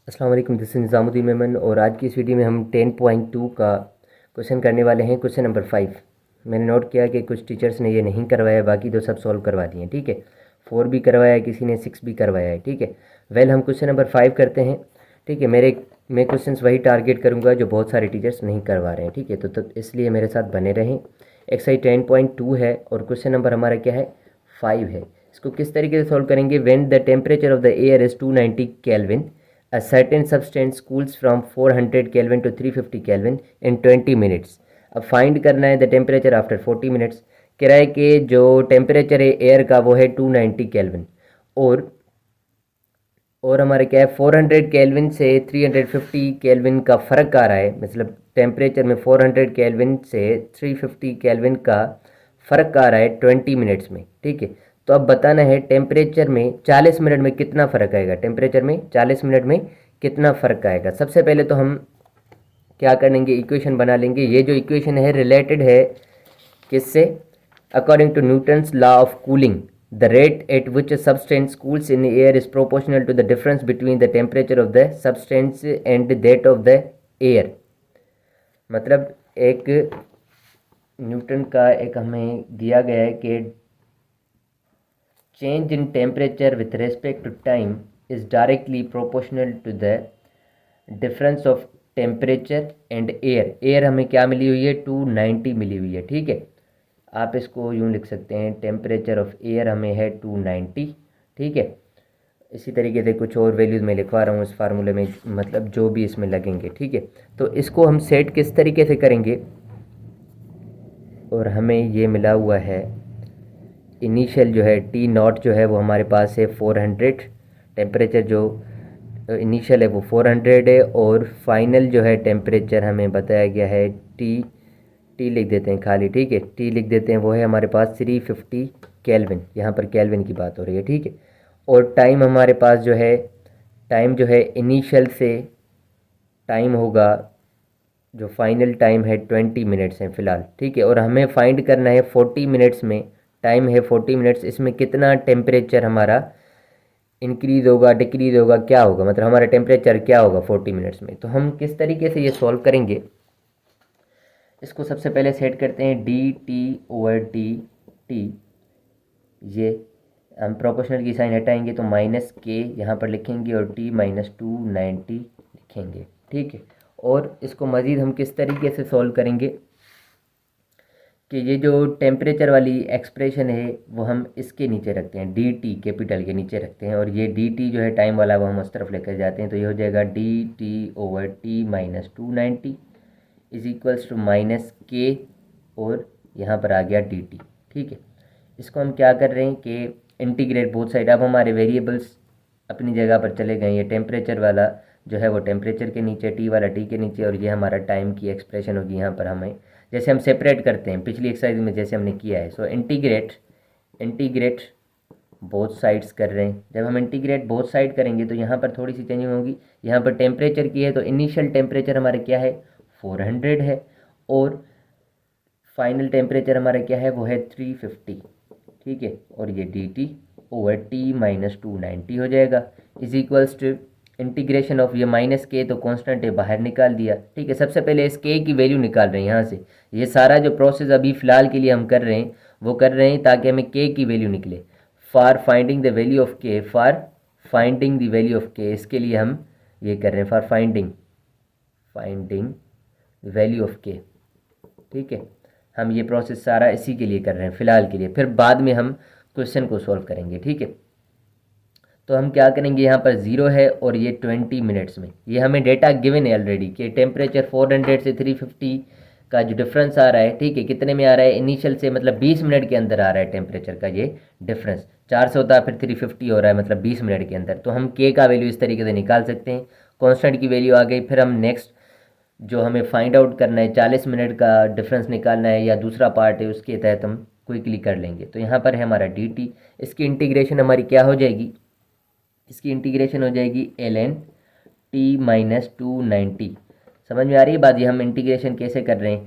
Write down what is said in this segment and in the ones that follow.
अस्सलाम वालेकुम, this is Nizamuddin Memon और आज की इस वीडियो में हम 10.2 का क्वेश्चन करने वाले हैं। क्वेश्चन नंबर 5 मैंने नोट किया कि कुछ टीचर्स ने ये नहीं करवाया, बाकी तो सब सॉल्व करवा दिए हैं। ठीक है, 4 भी करवाया है, किसी ने 6 भी करवाया है। ठीक है, हम क्वेश्चन नंबर 5 करते हैं। ठीक है, मैं क्वेश्चंस वही टारगेट करूँगा जो बहुत सारे टीचर्स नहीं करवा रहे हैं। ठीक है, तो इसलिए मेरे साथ बने रहें। एक्सरसाइज 10.2 है और क्वेश्चन नंबर हमारा क्या है, 5 है। इसको किस तरीके से सॉल्व करेंगे? When the temperature of the air is 290 kelvin, a certain substance cools from 400 Kelvin to 350 Kelvin in 20 minutes। अब फाइंड करना है द टेम्परेचर आफ्टर 40 मिनट्स। कह रहा है कि जो टेम्परेचर है एयर का वो है 290 केल्विन और हमारे क्या है 400 केल्विन से 350 केल्विन का फ़र्क आ रहा है। मतलब टेम्परेचर में 400 केल्विन से 350 केल्विन का फ़र्क आ रहा है 20 मिनट्स में। ठीक है, तो अब बताना है टेम्परेचर में 40 मिनट में कितना फ़र्क आएगा। टेम्परेचर में 40 मिनट में कितना फ़र्क आएगा। सबसे पहले तो हम क्या करेंगे, इक्वेशन बना लेंगे। ये जो इक्वेशन है रिलेटेड है किससे? According to Newton's law of cooling, the rate at which substance cools in air is proportional to the difference between the temperature of the substance and that of the air। मतलब एक Newton का एक हमें दिया गया है कि change in temperature with respect to time is directly proportional to the difference of temperature and air हमें क्या मिली हुई है, 290 मिली हुई है। ठीक है, आप इसको यूँ लिख सकते हैं, टेम्परेचर ऑफ एयर हमें है 290। ठीक है, इसी तरीके से कुछ और वैल्यूज़ मैं लिखवा रहा हूँ इस फार्मूले में, मतलब जो भी इसमें लगेंगे। ठीक है, तो इसको हम सेट किस तरीके से करेंगे, और हमें ये मिला हुआ है इनिशियल जो है टी नॉट जो है वो हमारे पास है 400। टेम्परेचर जो इनिशियल है वो 400 है और फाइनल जो है टेम्परेचर हमें बताया गया है टी लिख देते हैं खाली। ठीक है, टी लिख देते हैं, वो है हमारे पास 350 केल्विन। यहाँ पर केल्विन की बात हो रही है। ठीक है, और टाइम हमारे पास जो है, टाइम जो है इनिशियल से टाइम होगा, जो फाइनल टाइम है 20 मिनट्स है फ़िलहाल। ठीक है, और हमें फाइंड करना है 40 मिनट्स में, टाइम है 40 मिनट्स, इसमें कितना टेम्परेचर हमारा इंक्रीज़ होगा, डिक्रीज़ होगा, क्या होगा, मतलब हमारा टेम्परेचर क्या होगा 40 मिनट्स में। तो हम किस तरीके से ये सॉल्व करेंगे, इसको सबसे पहले सेट करते हैं D T over D T. ये हम प्रोपोर्शनल की साइन हटाएंगे तो माइनस के यहाँ पर लिखेंगे और टी माइनस 290 लिखेंगे। ठीक है, और इसको मज़ीद हम किस तरीके से सॉल्व करेंगे कि ये जो टेम्परेचर वाली एक्सप्रेशन है वो हम इसके नीचे रखते हैं, डी टी कैपिटल के नीचे रखते हैं, और ये डी टी जो है टाइम वाला वो हम उस तरफ लेकर जाते हैं। तो ये हो जाएगा D T over T minus 290 is equals to minus K, और यहाँ पर आ गया डी टी। ठीक है, इसको हम क्या कर रहे हैं कि इंटीग्रेट बोथ साइड। अब हमारे वेरिएबल्स अपनी जगह पर चले गए। ये टेम्परेचर वाला जो है वो टेम्परेचर के नीचे, टी वाला टी के नीचे, और ये हमारा टाइम की एक्सप्रेशन होगी यहाँ पर। हमें जैसे हम सेपरेट करते हैं पिछली एक्सरसाइज में जैसे हमने किया है, सो इंटीग्रेट बोथ साइड्स कर रहे हैं। जब हम इंटीग्रेट बोथ साइड करेंगे तो यहाँ पर थोड़ी सी चेंजिंग होगी। यहाँ पर टेम्परेचर की है तो इनिशियल टेम्परेचर हमारा क्या है, 400 है, और फाइनल टेम्परेचर हमारा क्या है, वो है 350। ठीक है, और ये D T over T minus 290 हो जाएगा is equals to integration of, ये माइनस के तो कांस्टेंट है बाहर निकाल दिया। ठीक है, सबसे पहले इस के की वैल्यू निकाल रहे हैं यहाँ से। ये सारा जो प्रोसेस अभी फ़िलहाल के लिए हम कर रहे हैं वो कर रहे हैं ताकि हमें के की वैल्यू निकले। For finding the value of K, for finding the value of K, इसके लिए हम ये कर रहे हैं, फॉर फाइंडिंग वैल्यू ऑफ के। ठीक है, हम ये प्रोसेस सारा इसी के लिए कर रहे हैं फ़िलहाल के लिए, फिर बाद में हम क्वेश्चन को सॉल्व करेंगे। ठीक है, तो हम क्या करेंगे, यहाँ पर 0 है और ये 20 मिनट्स में, ये हमें डेटा गिवन है ऑलरेडी कि टेम्परेचर 400 से 350 का जो डिफरेंस आ रहा है। ठीक है, कितने में आ रहा है, इनिशियल से, मतलब 20 मिनट के अंदर आ रहा है टेम्परेचर का ये डिफरेंस। 4 से होता है फिर 350 हो रहा है, मतलब 20 मिनट के अंदर। तो हम के का वैल्यू इस तरीके से निकाल सकते हैं। कॉन्स्टेंट की वैल्यू आ गई, फिर हम नेक्स्ट जो हमें फाइंड आउट करना है 40 मिनट का डिफरेंस निकालना है या दूसरा पार्ट है, उसके तहत हम क्विकली कर लेंगे। तो यहाँ पर है हमारा डी टी, इसकी इंटीग्रेशन हमारी क्या हो जाएगी, इसकी इंटीग्रेशन हो जाएगी एल एन टी माइनस 290। समझ में आ रही है बात, ये हम इंटीग्रेशन कैसे कर रहे हैं,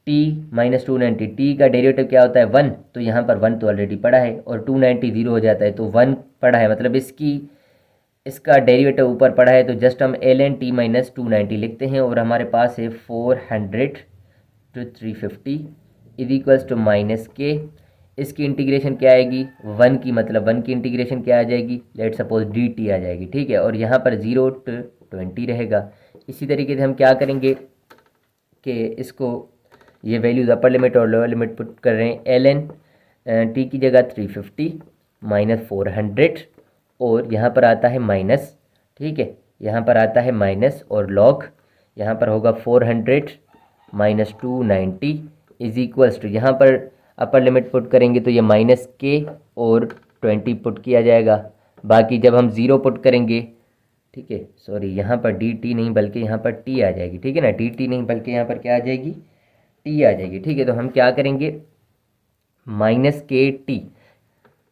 टी माइनस 290, टी का डेरिवेटिव क्या होता है 1, तो यहाँ पर 1 तो ऑलरेडी पड़ा है, और 290 0 हो जाता है तो 1 पड़ा है, मतलब इसका डेरिवेटिव ऊपर पड़ा है तो जस्ट हम ln t माइनस 290 लिखते हैं और हमारे पास है 400 to 350 is equals to minus K. इसकी इंटीग्रेशन क्या आएगी, 1 की, मतलब 1 की इंटीग्रेशन क्या आ जाएगी, लेट सपोज dt आ जाएगी, ठीक है। और यहाँ पर 0 to 20 रहेगा। इसी तरीके से हम क्या करेंगे कि इसको ये वैल्यूज अपर लिमिट और लोअर लिमिट पुट कर रहे हैं। ln t की जगह 350 माइनस 400 और यहाँ पर आता है माइनस, ठीक है, यहाँ पर आता है माइनस और लॉग यहाँ पर होगा 400 माइनस 290 इज इक्वल्स टू, यहाँ पर अपर लिमिट पुट करेंगे तो ये माइनस के और 20 पुट किया जाएगा। बाकी जब हम 0 पुट करेंगे, ठीक है, सॉरी यहाँ पर डी टी नहीं बल्कि यहाँ पर टी आ जाएगी, ठीक है ना, डी टी नहीं बल्कि यहाँ पर क्या आ जाएगी, टी आ जाएगी, ठीक है। तो हम क्या करेंगे, माइनस के टी,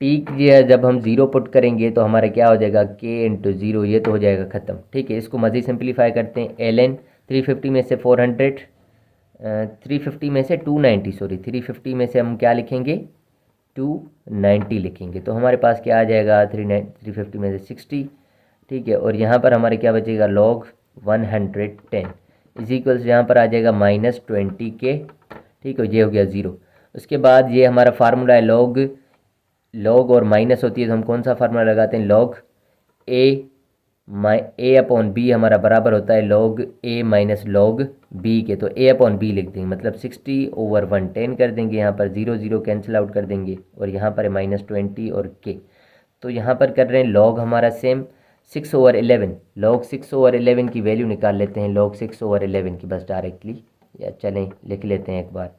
टी की जब हम 0 पुट करेंगे तो हमारा क्या हो जाएगा, के इंटू 0, ये तो हो जाएगा ख़त्म, ठीक है। इसको मज़ीद सिंप्लीफाई करते हैं। ln 350 में से 400, 350 में से 290, सॉरी 350 में से हम क्या लिखेंगे, 290 लिखेंगे, तो हमारे पास क्या आ जाएगा, 350 में से 60, ठीक है। और यहाँ पर हमारे क्या बचेगा, लॉग 110 इज इक्वल्स, यहाँ पर आ जाएगा माइनस 20 के, ठीक है, ये हो गया 0। उसके बाद ये हमारा फार्मूला है लॉग और माइनस होती है तो हम कौन सा फार्मूला लगाते हैं, लॉग ए अपॉन बी हमारा बराबर होता है लॉग ए माइनस लॉग बी के, तो ए अपॉन बी लिख देंगे, मतलब 60/110 कर देंगे, यहाँ पर 0 0 कैंसिल आउट कर देंगे और यहाँ पर माइनस 20 और के। तो यहाँ पर कर रहे हैं लॉग हमारा सेम 6/11, लॉग 6/11 की वैल्यू निकाल लेते हैं, लॉग 6/11 की, बस डायरेक्टली, या चलें लिख लेते हैं एक बार,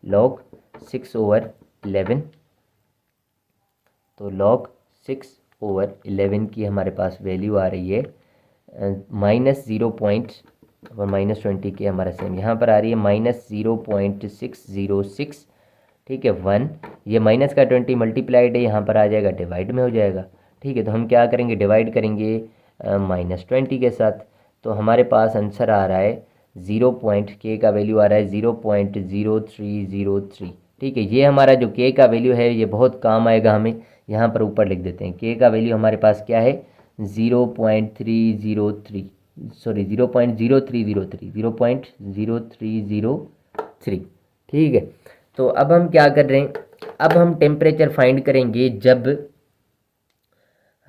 लॉग 6/11, तो लॉग 6/11 की हमारे पास वैल्यू आ रही है माइनस 0 पॉइंट और माइनस 20 के हमारा सेम यहाँ पर आ रही है माइनस 0.606, ठीक है, 1, ये माइनस का 20 मल्टीप्लाइड है, यहाँ पर आ जाएगा डिवाइड में हो जाएगा, ठीक है। तो हम क्या करेंगे, डिवाइड करेंगे माइनस 20 के साथ, तो हमारे पास आंसर आ रहा है 0 पॉइंट के का वैल्यू आ रहा है 0.0303, ठीक है। ये हमारा जो के का वैल्यू है ये बहुत काम आएगा हमें, यहाँ पर ऊपर लिख देते हैं, के का वैल्यू हमारे पास क्या है 0.303, सॉरी 0.0303, ठीक है। तो अब हम क्या कर रहे हैं, अब हम टेम्परेचर फाइंड करेंगे, जब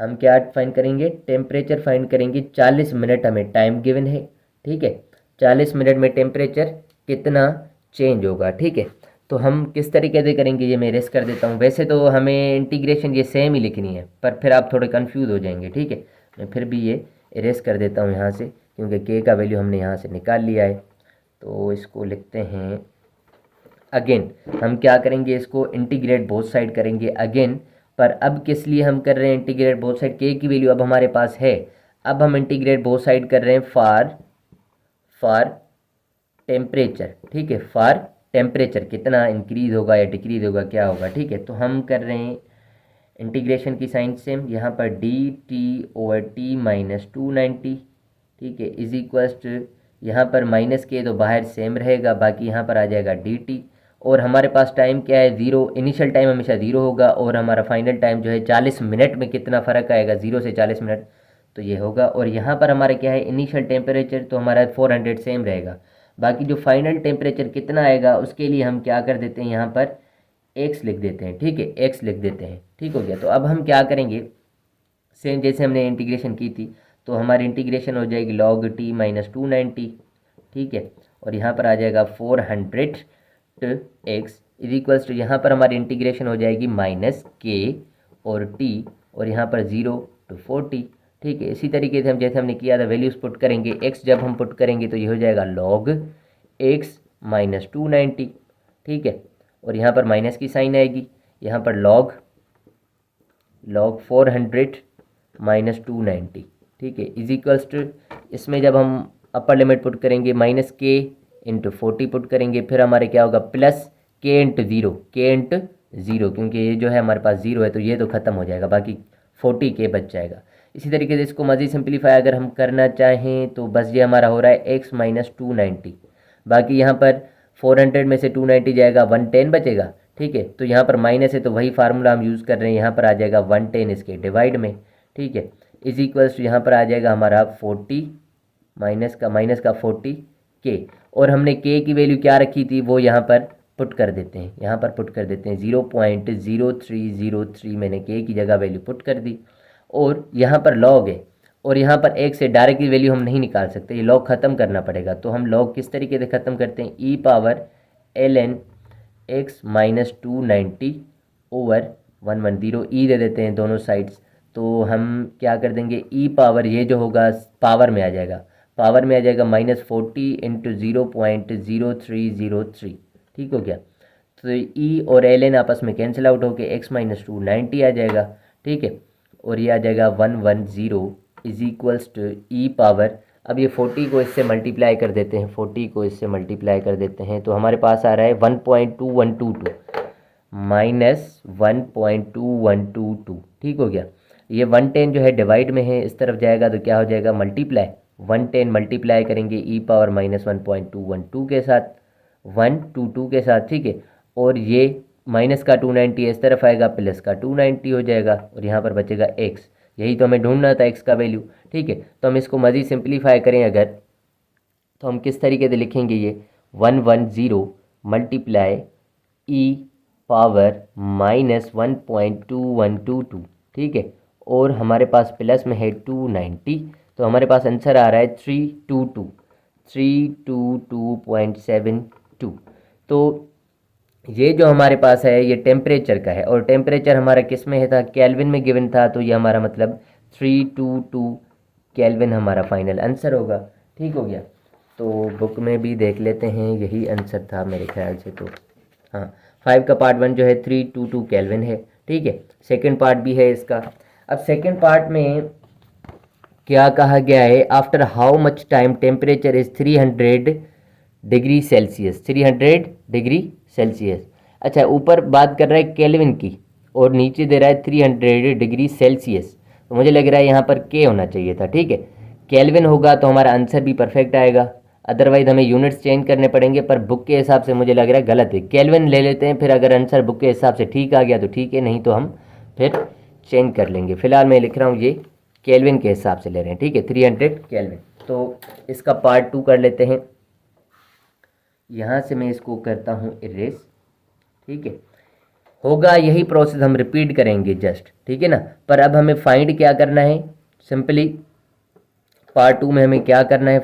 हम क्या फाइंड करेंगे, टेम्परेचर फाइंड करेंगे, 40 मिनट हमें टाइम गिवन है, ठीक है, 40 मिनट में टेम्परेचर कितना चेंज होगा, ठीक है। तो हम किस तरीके से करेंगे ये मैं रेस कर देता हूँ। वैसे तो हमें इंटीग्रेशन ये सेम ही लिखनी है पर फिर आप थोड़े कंफ्यूज हो जाएंगे, ठीक है। मैं फिर भी ये इरेज कर देता हूँ यहाँ से, क्योंकि के का वैल्यू हमने यहाँ से निकाल लिया है। तो इसको लिखते हैं अगेन, हम क्या करेंगे, इसको इंटीग्रेट बोथ साइड करेंगे अगेन, पर अब किस लिए हम कर रहे हैं इंटीग्रेट बोथ साइड, के की वैल्यू अब हमारे पास है, अब हम इंटीग्रेट बोथ साइड कर रहे हैं फॉर टेम्परेचर, ठीक है, फॉर टेम्परेचर कितना इंक्रीज होगा या डिक्रीज होगा, क्या होगा, ठीक है। तो हम कर रहे हैं इंटीग्रेशन की साइन सेम, यहाँ पर dt/t माइनस 290, ठीक है, इज इक्वल्स टू, यहाँ पर माइनस के तो बाहर सेम रहेगा, बाकी यहाँ पर आ जाएगा dt, और हमारे पास टाइम क्या है 0, इनिशियल टाइम हमेशा 0 होगा और हमारा फाइनल टाइम जो है 40 मिनट में कितना फ़र्क आएगा 0 से 40 मिनट, तो ये होगा। और यहाँ पर हमारा क्या है इनिशियल टेम्परेचर तो हमारा 400 सेम रहेगा, बाकी जो फाइनल टेम्परेचर कितना आएगा उसके लिए हम क्या कर देते हैं, यहाँ पर x लिख देते हैं, ठीक है, x लिख देते हैं, ठीक हो गया। तो अब हम क्या करेंगे, सेम जैसे हमने इंटीग्रेशन की थी, तो हमारी इंटीग्रेशन हो जाएगी log t माइनस 290, ठीक है, और यहाँ पर आ जाएगा 400 to x is equals to, यहाँ पर हमारी इंटीग्रेशन हो जाएगी माइनस के और t और यहाँ पर 0 to 40, ठीक है। इसी तरीके से हम जैसे हमने किया था वैल्यूज़ पुट करेंगे, x जब हम पुट करेंगे तो ये हो जाएगा log x माइनस 290, ठीक है, और यहाँ पर माइनस की साइन आएगी, यहाँ पर log 400 माइनस 290, ठीक है, इज इक्वल्स टू, इसमें जब हम अपर लिमिट पुट करेंगे माइनस के इंटू 40 पुट करेंगे, फिर हमारे क्या होगा प्लस के इंटू 0, क्योंकि ये जो है हमारे पास 0 है तो ये तो ख़त्म हो जाएगा, बाकी 40 के बच जाएगा। इसी तरीके से इसको मज़ीद सिंप्लीफाई अगर हम करना चाहें तो बस ये हमारा हो रहा है x माइनस 290, बाकी यहाँ पर 400 में से 290 जाएगा 110 बचेगा, ठीक है। तो यहाँ पर माइनस है तो वही फार्मूला हम यूज़ कर रहे हैं, यहाँ पर आ जाएगा 110 इसके डिवाइड में, ठीक है। इज इक्वल्स टू यहाँ पर आ जाएगा हमारा 40 माइनस का 40 के, और हमने के की वैल्यू क्या रखी थी वो यहाँ पर पुट कर देते हैं, यहाँ पर पुट कर देते हैं 0.0303 मैंने के की जगह वैल्यू पुट कर दी, और यहाँ पर लॉग है और यहाँ पर एक से डायरेक्टली वैल्यू हम नहीं निकाल सकते, ये लॉग ख़त्म करना पड़ेगा। तो हम लॉग किस तरीके से ख़त्म करते हैं, e power ln x minus 290 over 110 e दे देते हैं दोनों साइड्स। तो हम क्या कर देंगे, ई पावर ये जो होगा पावर में आ जाएगा, पावर में आ जाएगा -40 इंटू 0.0303, ठीक हो गया। तो ई और ln आपस में कैंसिल आउट होके x माइनस 290 आ जाएगा, ठीक है, और ये आ जाएगा 110 is equals to E power, अब ये 40 को इससे मल्टीप्लाई कर देते हैं, 40 को इससे मल्टीप्लाई कर देते हैं तो हमारे पास आ रहा है 1.2122 माइनस 1.2122, ठीक हो गया। ये 110 जो है डिवाइड में है, इस तरफ जाएगा तो क्या हो जाएगा मल्टीप्लाई, 110 मल्टीप्लाई करेंगे ई पावर माइनस 1.212 के साथ, 122 के साथ, ठीक है, और ये माइनस का 290 इस तरफ आएगा, प्लस का 290 हो जाएगा, और यहाँ पर बचेगा x, यही तो हमें ढूंढना था x का वैल्यू, ठीक है। तो हम इसको मज़ीद सिंप्लीफाई करें अगर, तो हम किस तरीके से लिखेंगे, ये 110 मल्टीप्लाई ई पावर माइनस 1.2122, ठीक है, और हमारे पास प्लस में है 290, तो हमारे पास आंसर आ रहा है 322.72। तो ये जो हमारे पास है ये टेम्परेचर का है, और टेम्परेचर हमारा किस में है था, केल्विन में गिवन था, तो ये हमारा मतलब 322 केल्विन हमारा फाइनल आंसर होगा, ठीक हो गया। तो बुक में भी देख लेते हैं, यही आंसर था मेरे ख्याल से। तो हाँ, 5 का पार्ट 1 जो है 322 केल्विन है, ठीक है, सेकेंड पार्ट भी है इसका। अब सेकेंड पार्ट में क्या कहा गया है, after how much time temperature is 300 degree Celsius, 300 degree Celsius. अच्छा, ऊपर बात कर रहा है केल्विन की और नीचे दे रहा है 300 डिग्री सेल्सियस, तो मुझे लग रहा है यहाँ पर के होना चाहिए था, ठीक है, केल्विन होगा तो हमारा आंसर भी परफेक्ट आएगा, अदरवाइज हमें यूनिट्स चेंज करने पड़ेंगे, पर बुक के हिसाब से मुझे लग रहा है गलत है, केल्विन ले लेते हैं, फिर अगर आंसर बुक के हिसाब से ठीक आ गया तो ठीक है, नहीं तो हम फिर चेंज कर लेंगे। फिलहाल मैं लिख रहा हूँ ये केल्विन के हिसाब से ले रहे हैं, ठीक है, 300 केल्विन। तो इसका पार्ट 2 कर लेते हैं, यहाँ से मैं इसको करता हूँ इरेज, ठीक है, होगा यही प्रोसेस हम रिपीट करेंगे जस्ट, ठीक है ना। पर अब हमें फाइंड क्या करना है, सिंपली पार्ट 2 में हमें क्या करना है,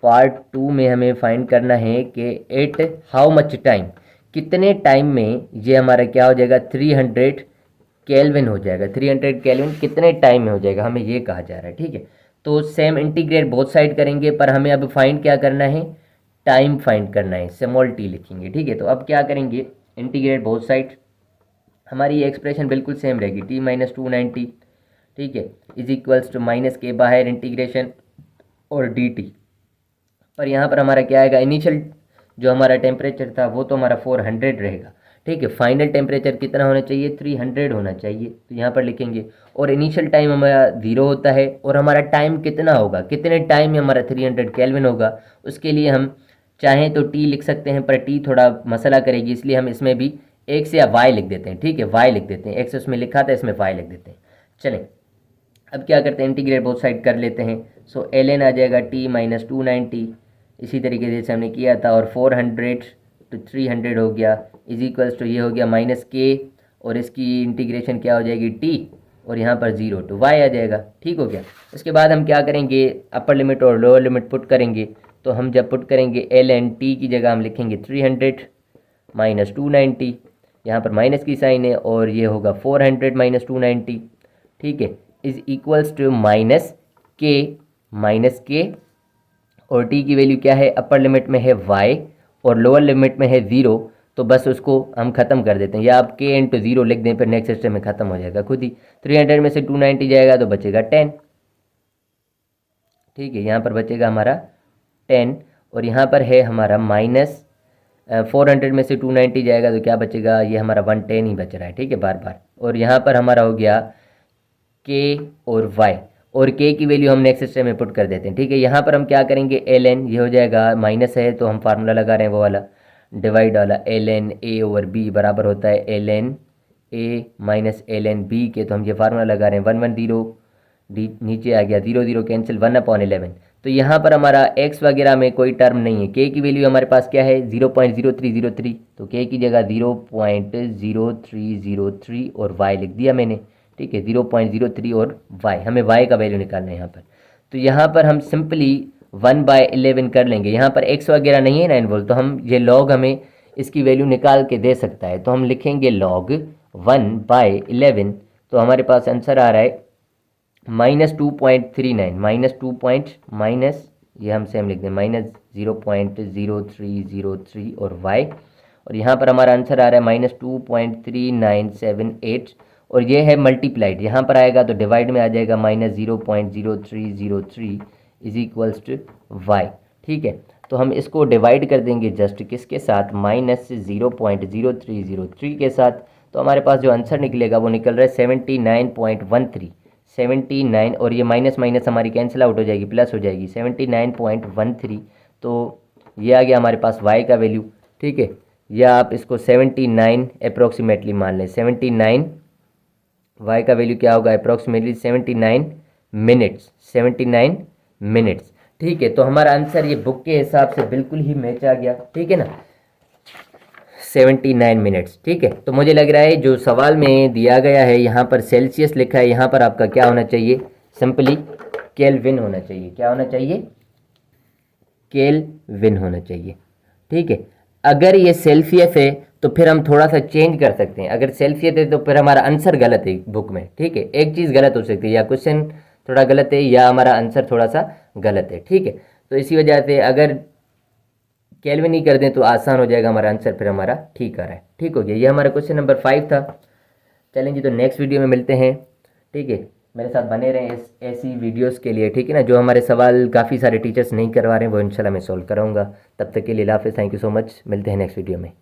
पार्ट 2 में हमें फाइंड करना है कि एट हाउ मच टाइम, कितने टाइम में ये हमारा क्या हो जाएगा 300 केल्विन हो जाएगा, 300 केल्विन कितने टाइम में हो जाएगा, हमें ये कहा जा रहा है, ठीक है। तो सेम इंटीग्रेट बोथ साइड करेंगे, पर हमें अब फाइंड क्या करना है, टाइम फाइंड करना है, स्मॉल टी लिखेंगे, ठीक है। तो अब क्या करेंगे, इंटीग्रेट बोथ साइड, हमारी ये एक्सप्रेशन बिल्कुल सेम रहेगी, t माइनस 290, ठीक है, इज इक्वल्स टू माइनस के बाहर इंटीग्रेशन और dt, पर यहाँ पर हमारा क्या आएगा, इनिशियल जो हमारा टेम्परेचर था वो तो हमारा 400 रहेगा, ठीक है, फाइनल टेम्परेचर कितना होना चाहिए, 300 होना चाहिए, तो यहाँ पर लिखेंगे, और इनिशियल टाइम हमारा 0 होता है, और हमारा टाइम कितना होगा, कितने टाइम में हमारा 300 केल्विन होगा, उसके लिए हम चाहें तो टी लिख सकते हैं, पर टी थोड़ा मसला करेगी, इसलिए हम इसमें भी एक्स या वाई लिख देते हैं, ठीक है, वाई लिख देते हैं, एक्स उसमें लिखा था, इसमें वाई लिख देते हैं। चलें, अब क्या करते हैं, इंटीग्रेट बोथ साइड कर लेते हैं। सो ln आ जाएगा t माइनस 290, इसी तरीके से जैसे हमने किया था, और 400 तो 300 हो गया, इज इक्वल्स टू ये हो गया माइनस के, और इसकी इंटीग्रेशन क्या हो जाएगी t, और यहाँ पर 0 to y आ जाएगा, ठीक हो गया। उसके बाद हम क्या करेंगे, अपर लिमिट और लोअर लिमिट पुट करेंगे, तो हम जब पुट करेंगे ln t की जगह हम लिखेंगे 300 माइनस 290, यहाँ पर माइनस की साइन है, और ये होगा 400 माइनस 290, ठीक है, is equals to minus K, और t की वैल्यू क्या है, अपर लिमिट में है y और लोअर लिमिट में है 0, तो बस उसको हम ख़त्म कर देते हैं, या आप k इंटू 0 लिख दें, फिर नेक्स्ट स्टेप में ख़त्म हो जाएगा खुद ही। 300 में से 290 जाएगा तो बचेगा 10, ठीक है, यहाँ पर बचेगा हमारा 10, और यहाँ पर है हमारा माइनस 400 में से 290 जाएगा तो क्या बचेगा, ये हमारा 110 ही बच रहा है, ठीक है, बार बार, और यहाँ पर हमारा हो गया k और y, और k की वैल्यू हम नेक्स्ट स्टेप में पुट कर देते हैं, ठीक है। यहाँ पर हम क्या करेंगे, ln, ये हो जाएगा, माइनस है तो हम फार्मूला लगा रहे हैं वो वाला डिवाइड वाला, ln a ओवर b बराबर होता है ln a minus ln b के, तो हम ये फार्मूला लगा रहे हैं 110 नीचे आ गया, 0 0 कैंसिल, 1/11। तो यहाँ पर हमारा x वगैरह में कोई टर्म नहीं है। k की वैल्यू हमारे पास क्या है, 0.0303। तो k की जगह 0.0303 और y लिख दिया मैंने, ठीक है, 0.03 और y, हमें y का वैल्यू निकालना है यहाँ पर। तो यहाँ पर हम सिंपली 1/11 कर लेंगे। यहाँ पर x वगैरह नहीं है ना इन्वॉल्व, तो हम ये लॉग हमें इसकी वैल्यू निकाल के दे सकता है। तो हम लिखेंगे log 1/11। तो हमारे पास आंसर आ रहा है -2.39, माइनस ये हम सेम लिख दें, -0.0303 और y, और यहाँ पर हमारा आंसर आ रहा है -2.3978, और ये है मल्टीप्लाइड, यहाँ पर आएगा तो डिवाइड में आ जाएगा, -0.0303 इज इक्वल्स टू y। ठीक है, तो हम इसको डिवाइड कर देंगे जस्ट किसके साथ, -0.0303 के साथ। तो हमारे पास जो आंसर निकलेगा वो निकल रहा है 79.13, 79, और ये माइनस माइनस हमारी कैंसिल आउट हो जाएगी, प्लस हो जाएगी, 79.13। तो ये आ गया हमारे पास y का वैल्यू। ठीक है, या आप इसको 79 अप्रोक्सीमेटली मान लें, 79 y का वैल्यू क्या होगा, अप्रोक्सीमेटली 79 मिनट्स, 79 मिनट्स। ठीक है, तो हमारा आंसर ये बुक के हिसाब से बिल्कुल ही मैच आ गया। ठीक है ना, 79 मिनट्स। ठीक है, तो मुझे लग रहा है जो सवाल में दिया गया है यहाँ पर सेल्सियस लिखा है, यहाँ पर आपका क्या होना चाहिए, सिंपली केल्विन होना चाहिए। क्या होना चाहिए, केल्विन होना चाहिए। ठीक है, अगर ये सेल्सियस है तो फिर हम थोड़ा सा चेंज कर सकते हैं। अगर सेल्सियस है तो फिर हमारा आंसर गलत है बुक में। ठीक है, एक चीज़ गलत हो सकती है, या क्वेश्चन थोड़ा गलत है या हमारा आंसर थोड़ा सा गलत है। ठीक है, तो इसी वजह से अगर केल्विन ही कर दें तो आसान हो जाएगा हमारा आंसर, फिर हमारा ठीक आ रहा है। ठीक हो गया, ये हमारा क्वेश्चन नंबर 5 था। चलें जी, तो नेक्स्ट वीडियो में मिलते हैं। ठीक है, मेरे साथ बने रहें ऐसी वीडियोस के लिए। ठीक है ना, जो हमारे सवाल काफ़ी सारे टीचर्स नहीं करवा रहे हैं वो इंशाल्लाह मैं सॉल्व कराऊंगा। तब तक के लिए हाफिज़, थैंक यू सो मच, मिलते हैं नेक्स्ट वीडियो में।